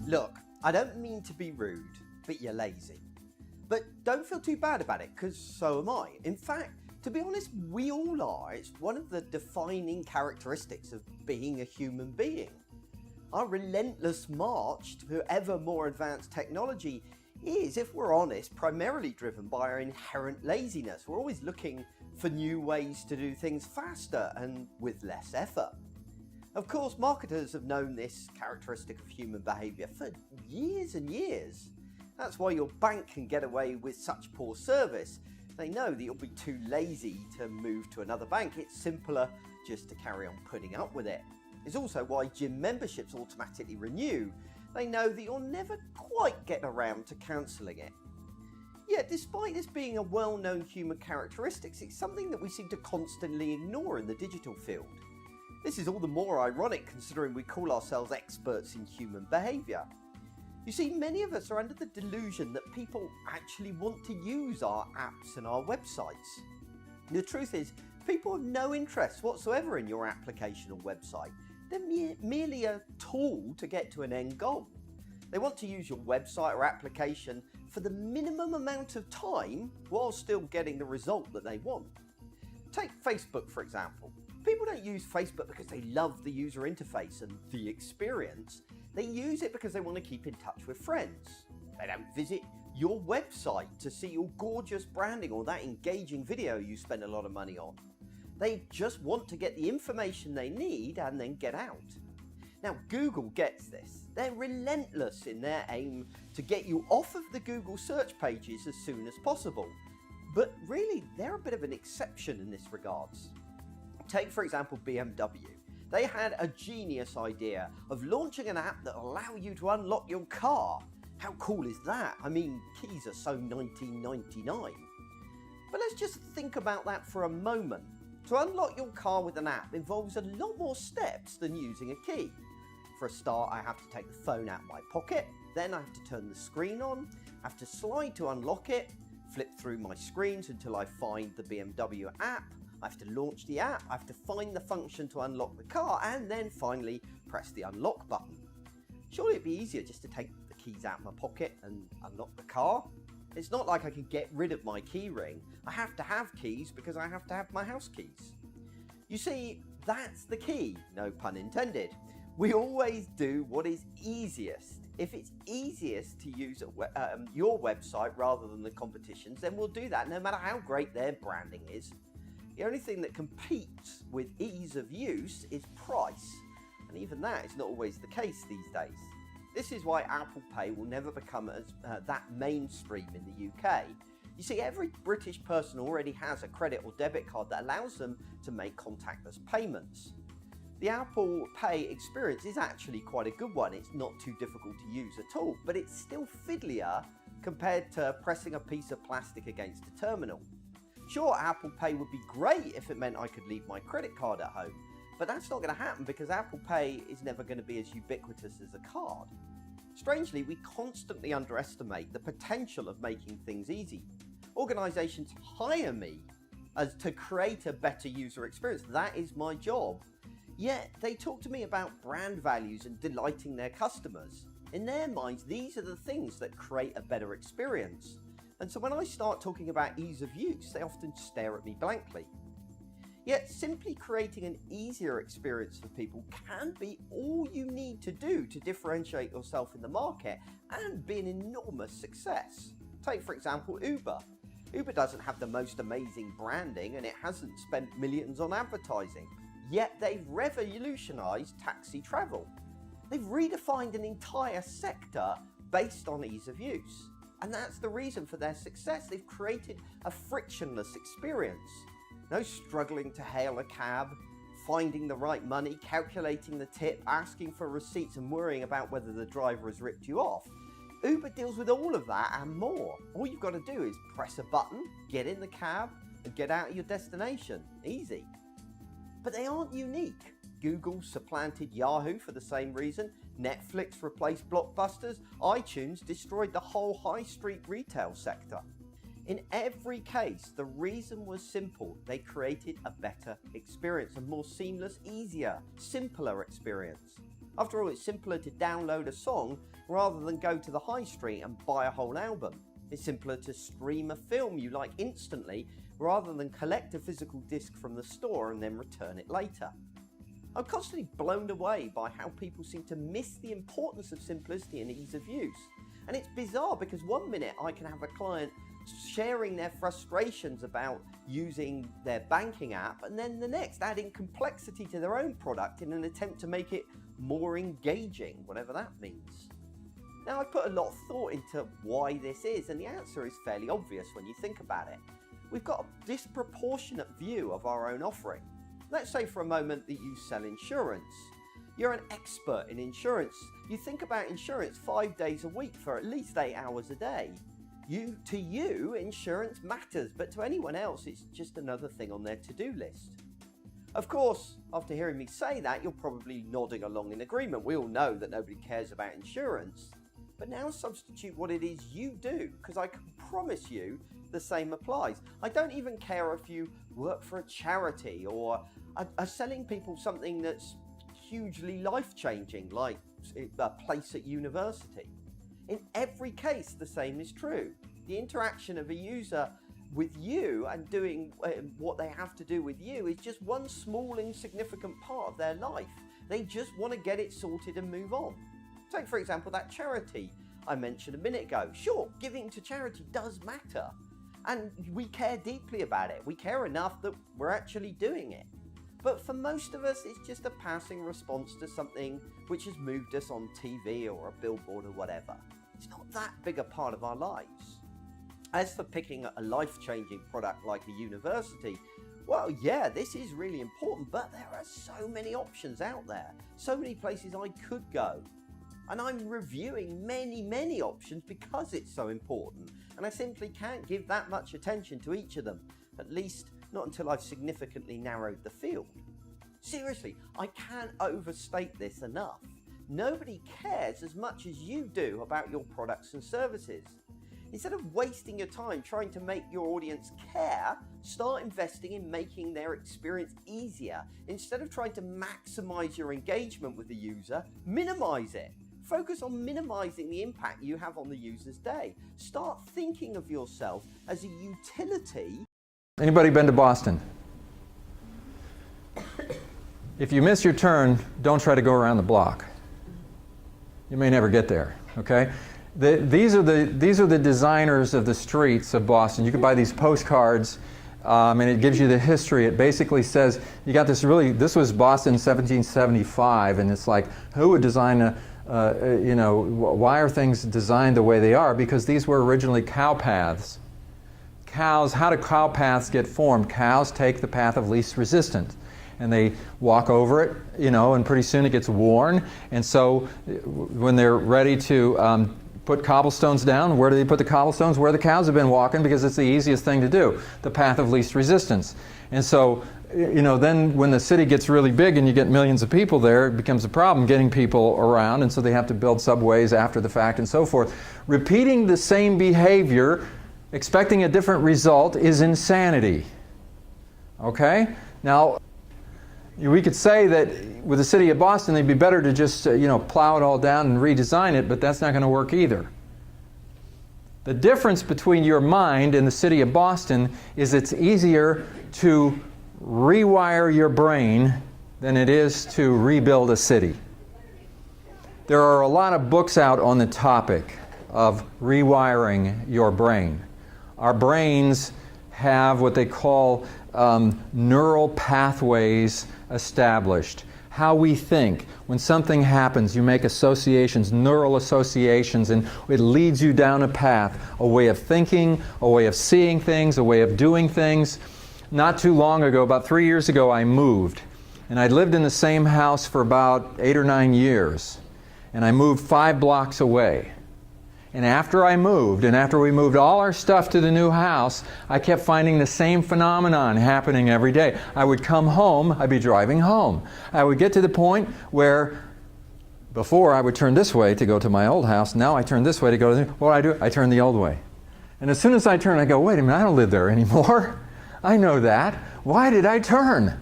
Look, I don't mean to be rude, but you're lazy. But don't feel too bad about it, because so am I. In fact, to be honest, we all are. It's one of the defining characteristics of being a human being. Our relentless march to ever more advanced technology is, if we're honest, primarily driven by our inherent laziness. We're always looking for new ways to do things faster and with less effort. Of course, marketers have known this characteristic of human behaviour for years and years. That's why your bank can get away with such poor service. They know that you'll be too lazy to move to another bank. It's simpler just to carry on putting up with it. It's also why gym memberships automatically renew. They know that you'll never quite get around to cancelling it. Yet, despite this being a well-known human characteristic, it's something that we seem to constantly ignore in the digital field. This is all the more ironic considering we call ourselves experts in human behaviour. You see, many of us are under the delusion that people actually want to use our apps and our websites. The truth is, people have no interest whatsoever in your application or website. They're merely a tool to get to an end goal. They want to use your website or application for the minimum amount of time while still getting the result that they want. Take Facebook, for example. People don't use Facebook because they love the user interface and the experience. They use it because they want to keep in touch with friends. They don't visit your website to see your gorgeous branding or that engaging video you spend a lot of money on. They just want to get the information they need and then get out. Now, Google gets this. They're relentless in their aim to get you off of the Google search pages as soon as possible. But really, they're a bit of an exception in this regards. Take, for example, BMW. They had a genius idea of launching an app that will allow you to unlock your car. How cool is that? I mean, keys are so 1999. But let's just think about that for a moment. To unlock your car with an app involves a lot more steps than using a key. For a start, I have to take the phone out of my pocket, then I have to turn the screen on, I have to slide to unlock it, flip through my screens until I find the BMW app, I have to launch the app, I have to find the function to unlock the car, and then finally press the unlock button. Surely it'd be easier just to take the keys out of my pocket and unlock the car? It's not like I can get rid of my key ring. I have to have keys because I have to have my house keys. You see, that's the key, no pun intended. We always do what is easiest. If it's easiest to use your website rather than the competition's, then we'll do that no matter how great their branding is. The only thing that competes with ease of use is price, and even that is not always the case these days. This is why Apple Pay will never become that mainstream in the UK. You see, every British person already has a credit or debit card that allows them to make contactless payments. The Apple Pay experience is actually quite a good one. It's not too difficult to use at all, but it's still fiddlier compared to pressing a piece of plastic against a terminal. Sure, Apple Pay would be great if it meant I could leave my credit card at home, but that's not going to happen because Apple Pay is never going to be as ubiquitous as a card. Strangely, we constantly underestimate the potential of making things easy. Organisations hire me to create a better user experience. That is my job. Yet they talk to me about brand values and delighting their customers. In their minds, these are the things that create a better experience. And so when I start talking about ease of use, they often stare at me blankly. Yet simply creating an easier experience for people can be all you need to do to differentiate yourself in the market and be an enormous success. Take, for example, Uber. Uber doesn't have the most amazing branding and it hasn't spent millions on advertising. Yet they've revolutionised taxi travel. They've redefined an entire sector based on ease of use. And that's the reason for their success. They've created a frictionless experience. No struggling to hail a cab, finding the right money, calculating the tip, asking for receipts and worrying about whether the driver has ripped you off. Uber deals with all of that and more. All you've got to do is press a button, get in the cab and get out of your destination. Easy. But they aren't unique. Google supplanted Yahoo for the same reason. Netflix replaced Blockbusters. iTunes destroyed the whole high street retail sector. In every case, the reason was simple. They created a better experience, a more seamless, easier, simpler experience. After all, it's simpler to download a song rather than go to the high street and buy a whole album. It's simpler to stream a film you like instantly rather than collect a physical disc from the store and then return it later. I'm constantly blown away by how people seem to miss the importance of simplicity and ease of use. And it's bizarre because one minute I can have a client sharing their frustrations about using their banking app, and then the next adding complexity to their own product in an attempt to make it more engaging, whatever that means. Now, I've put a lot of thought into why this is, and the answer is fairly obvious when you think about it. We've got a disproportionate view of our own offering. Let's say for a moment that you sell insurance. You're an expert in insurance. You think about insurance 5 days a week for at least 8 hours a day. To you, insurance matters, but to anyone else, it's just another thing on their to-do list. Of course, after hearing me say that, you're probably nodding along in agreement. We all know that nobody cares about insurance. But now substitute what it is you do, because I can promise you the same applies. I don't even care if you work for a charity or are selling people something that's hugely life-changing, like a place at university. In every case, the same is true. The interaction of a user with you and doing what they have to do with you is just one small insignificant part of their life. They just want to get it sorted and move on. Take, for example, that charity I mentioned a minute ago. Sure, giving to charity does matter, and we care deeply about it. We care enough that we're actually doing it. But for most of us, it's just a passing response to something which has moved us on TV or a billboard or whatever. It's not that big a part of our lives. As for picking a life-changing product like a university, well, yeah, this is really important, but there are so many options out there, so many places I could go. And I'm reviewing many options because it's so important, and I simply can't give that much attention to each of them, at least not until I've significantly narrowed the field. Seriously, I can't overstate this enough. Nobody cares as much as you do about your products and services. Instead of wasting your time trying to make your audience care, start investing in making their experience easier. Instead of trying to maximize your engagement with the user, minimize it. Focus on minimizing the impact you have on the user's day. Start thinking of yourself as a utility. Anybody been to Boston? If you miss your turn, don't try to go around the block. You may never get there, okay? These are the designers of the streets of Boston. You can buy these postcards, and it gives you the history. It basically says, you got this was Boston in 1775, and it's like, who would design why are things designed the way they are? Because these were originally cow paths. How do cow paths get formed? Cows take the path of least resistance, and they walk over it, and pretty soon it gets worn. And so when they're ready to put cobblestones down, where do they put the cobblestones? Where the cows have been walking, because it's the easiest thing to do, the path of least resistance. And so, then when the city gets really big and you get millions of people there, it becomes a problem getting people around, and so they have to build subways after the fact and so forth. Repeating the same behavior, expecting a different result, is insanity. Okay? Now, we could say that with the city of Boston, it'd be better to just, plow it all down and redesign it, but that's not going to work either. The difference between your mind and the city of Boston is it's easier to rewire your brain than it is to rebuild a city. There are a lot of books out on the topic of rewiring your brain. Our brains have what they call neural pathways established. How we think. When something happens, you make associations, neural associations, and it leads you down a path, a way of thinking, a way of seeing things, a way of doing things. Not too long ago, about 3 years ago, I moved. And I'd lived in the same house for about 8 or 9 years. And I moved 5 blocks away. And after I moved, and after we moved all our stuff to the new house, I kept finding the same phenomenon happening every day. I would come home, I'd be driving home. I would get to the point where before I would turn this way to go to my old house, now I turn this way to go to the, what do? I turn the old way. And as soon as I turn, I go, wait a minute, I don't live there anymore. I know that. Why did I turn?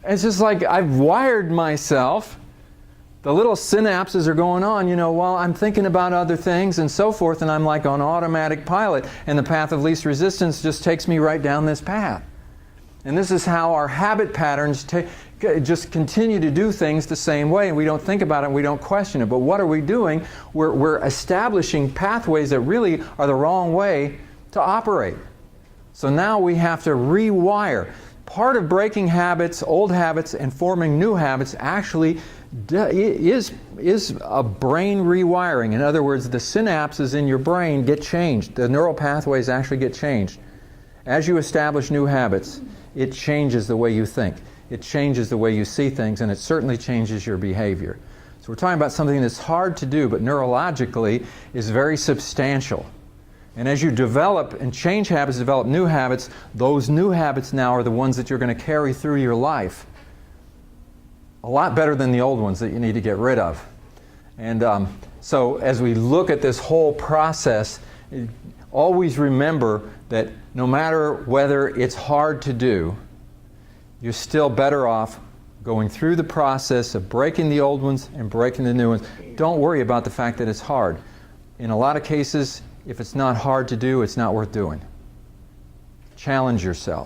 It's just like I've wired myself. The little synapses are going on, while I'm thinking about other things and so forth, and I'm like on automatic pilot, and the path of least resistance just takes me right down this path. And this is how our habit patterns just continue to do things the same way, and we don't think about it and we don't question it. But what are we doing? We're establishing pathways that really are the wrong way to operate. So now we have to rewire. Part of breaking habits, old habits, and forming new habits actually is a brain rewiring. In other words, the synapses in your brain get changed. The neural pathways actually get changed. As you establish new habits, it changes the way you think. It changes the way you see things, and it certainly changes your behavior. So we're talking about something that's hard to do, but neurologically is very substantial. And as you develop and change habits, develop new habits, those new habits now are the ones that you're going to carry through your life. A lot better than the old ones that you need to get rid of. And so as we look at this whole process, always remember that no matter whether it's hard to do, you're still better off going through the process of breaking the old ones and breaking the new ones. Don't worry about the fact that it's hard. In a lot of cases, if it's not hard to do, it's not worth doing. Challenge yourself.